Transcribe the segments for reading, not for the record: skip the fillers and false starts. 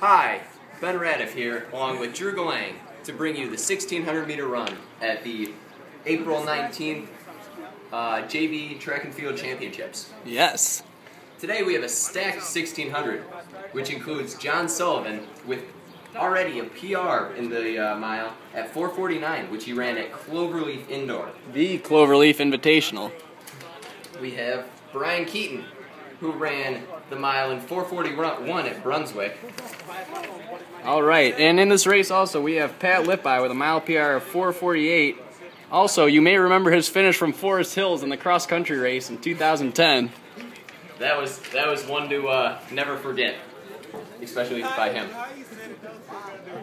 Hi, Ben Radeff here, along with Drew Galang, to bring you the 1600-meter run at the April 19th JV Track and Field Championships. Yes. Today we have a stacked 1600, which includes John Sullivan with already a PR in the mile at 4:49, which he ran at Cloverleaf Indoor. The Cloverleaf Invitational. We have Brian Keaton, who ran the mile in 4:41 at Brunswick. All right, and in this race also we have Pat Lippi with a mile PR of 4:48. Also, you may remember his finish from Forest Hills in the cross-country race in 2010. That was one to never forget, especially by him.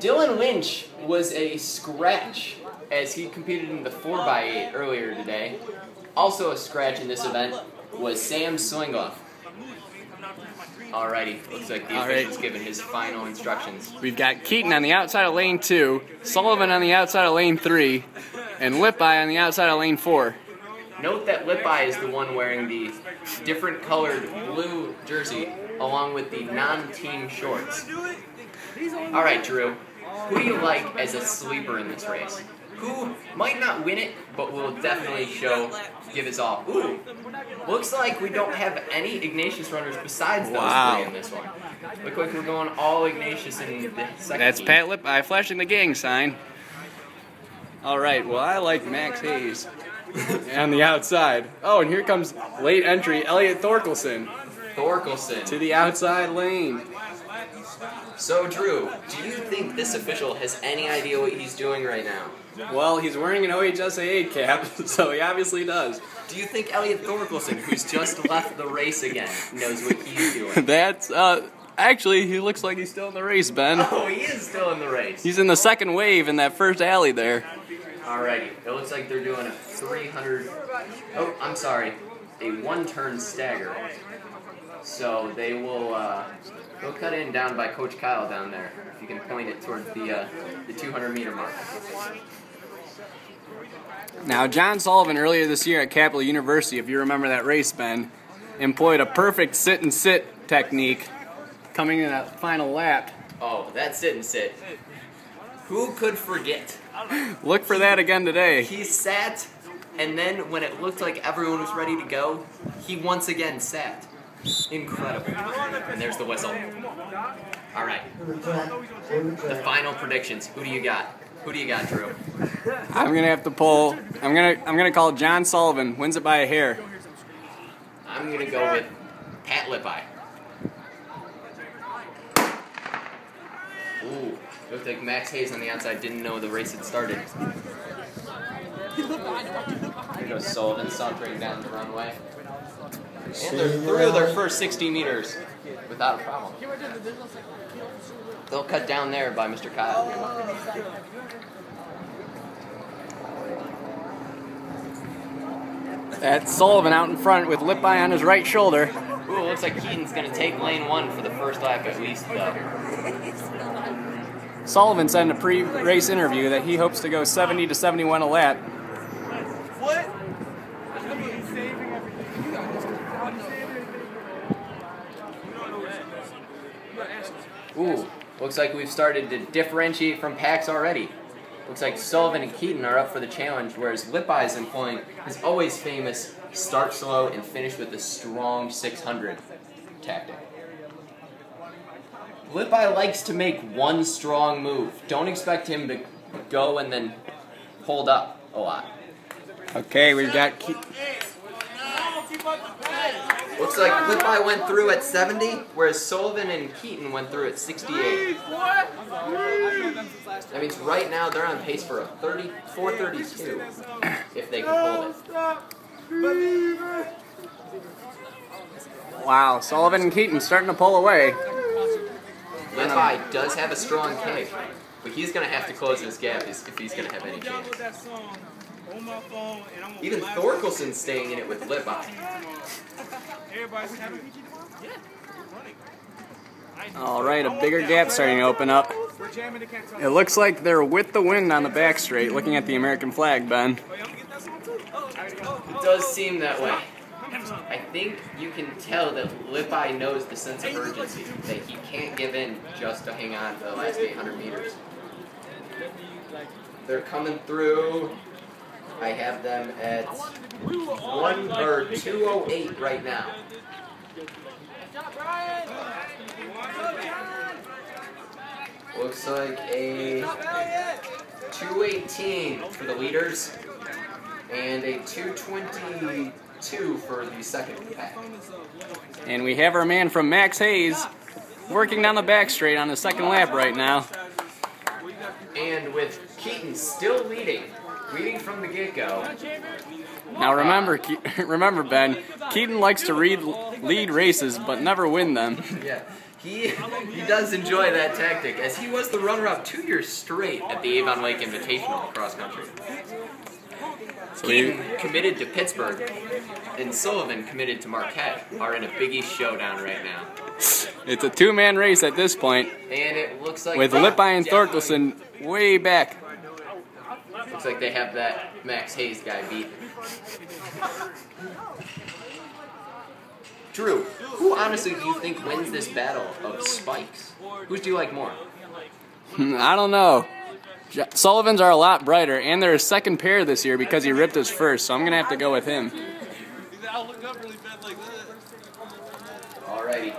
Dylan Lynch was a scratch as he competed in the 4x8 earlier today. Also a scratch in this event was Sam Swingoff. Alrighty, looks like the official's given his final instructions. We've got Keaton on the outside of lane 2, Sullivan on the outside of lane 3, and Lippi on the outside of lane 4. Note that Lippi is the one wearing the different colored blue jersey along with the non-team shorts. Alright, Drew, who do you like as a sleeper in this race? Who might not win it, but will definitely give his all? Ooh, looks like we don't have any Ignatius runners besides those three in this one. Look like we're going all Ignatius in the second That's heat. Pat Lippi flashing the gang sign. All right, well, I like Max Hayes on the outside. Oh, and here comes late entry Elliot Thorkelson to the outside lane. So, Drew, do you think this official has any idea what he's doing right now? Well, he's wearing an OHSAA cap, so he obviously does. Do you think Elliot Thorkelson, who's just left the race again, knows what he's doing? That's, actually, he looks like he's still in the race, Ben. Oh, he is still in the race. He's in the second wave in that first alley there. Alrighty, it looks like they're doing a 300, oh, I'm sorry, a one-turn stagger. So they will, they'll cut in down by Coach Kyle down there, if you can point it towards the 200-meter mark. Now, John Sullivan earlier this year at Capital University, if you remember that race, Ben, employed a perfect sit-and-sit technique coming in that final lap. Oh, that sit-and-sit. Who could forget? Look for that again today. He sat, and then when it looked like everyone was ready to go, he once again sat. Incredible. And there's the whistle. Alright. The final predictions. Who do you got? Who do you got, Drew? I'm gonna have to pull. I'm gonna call John Sullivan. Wins it by a hair. I'm gonna go with Pat Lippi. Ooh, looked like Max Hayes on the outside didn't know the race had started. Here goes Sullivan sauntering down the runway. And they're through their first 60 meters without a problem. They'll cut down there by Mr. Kyle. That's Sullivan out in front with Lippi on his right shoulder. Ooh, looks like Keaton's going to take lane 1 for the first lap at least, though. Sullivan said in a pre-race interview that he hopes to go 70 to 71 a lap. What? Ooh, looks like we've started to differentiate from packs already. Looks like Sullivan and Keaton are up for the challenge, whereas Lippi is employing his always famous start slow and finish with a strong 600 tactic. Lippi likes to make one strong move. Don't expect him to go and then hold up a lot. Okay, we've got Looks like Lippi went through at 70, whereas Sullivan and Keaton went through at 68. That means right now they're on pace for a 4:32 if they can hold it. Wow, Sullivan and Keaton starting to pull away. Lippi does have a strong kick, but he's going to have to close this gap if he's going to have any chance. Even Thorkelson's staying in it with Lippi. All right, a bigger gap starting to open up. It looks like they're with the wind on the back straight, looking at the American flag, Ben. It does seem that way. I think you can tell that Lippi knows the sense of urgency, that he can't give in just to hang on to the last 800 meters. They're coming through. I have them at 2:08 right now. Looks like a 2:18 for the leaders and a 2:22 for the second pack. And we have our man from Max Hayes working down the back straight on the second lap right now. And with Keaton still leading from the get-go. Now remember, Ben, Keaton likes to lead races but never win them. Yeah, he does enjoy that tactic, as he was the runner-up 2 years straight at the Avon Lake Invitational cross country. So Keaton committed to Pittsburgh, and Sullivan committed to Marquette, are in a Big East showdown right now. It's a two-man race at this point, and it looks like with Lippi and Thorkelson way back. Looks like they have that Max Hayes guy beat. Drew, who honestly do you think wins this battle of spikes? Who do you like more? I don't know. Sullivan's are a lot brighter, and they're his second pair this year because he ripped his first, so I'm going to have to go with him. Alrighty,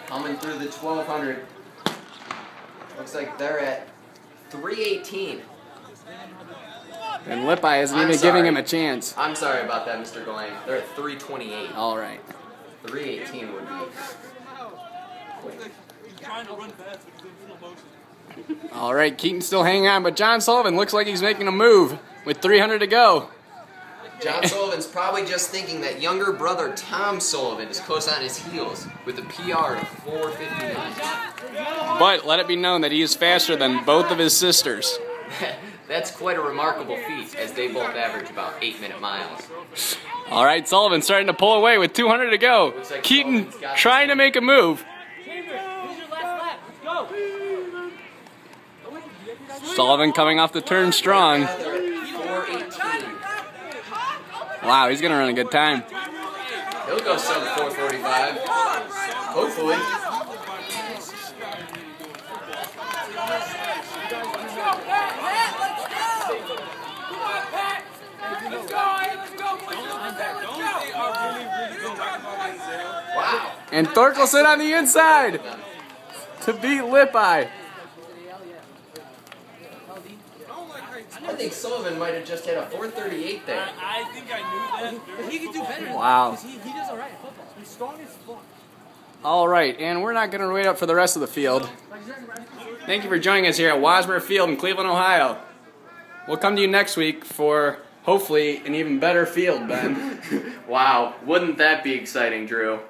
coming through the 1200. Looks like they're at 3:18. And Lippi isn't even giving him a chance. I'm sorry about that, Mr. Galang. They're at 3:28. All right. 3:18 would be quick. All right, Keaton's still hanging on, but John Sullivan looks like he's making a move with 300 to go. John Sullivan's probably just thinking that younger brother Tom Sullivan is close on his heels with a PR of 4:59. But let it be known that he is faster than both of his sisters. That's quite a remarkable feat, as they both average about 8-minute miles. All right, Sullivan starting to pull away with 200 to go. Like Keaton trying to make a move. Sullivan coming off the turn strong. Wow, he's going to run a good time. He'll go sub 4:45. Hopefully. Wow. And Thorkelson on the inside to beat Lippi. I think Sullivan might have just had a 4:38 there. I think I knew that. But he can do better. Wow. He does all right at football. He's strong as fuck. All right, and we're not going to wait up for the rest of the field. Thank you for joining us here at Wasmer Field in Cleveland, Ohio. We'll come to you next week for, hopefully, an even better field, Ben. Wow, wouldn't that be exciting, Drew?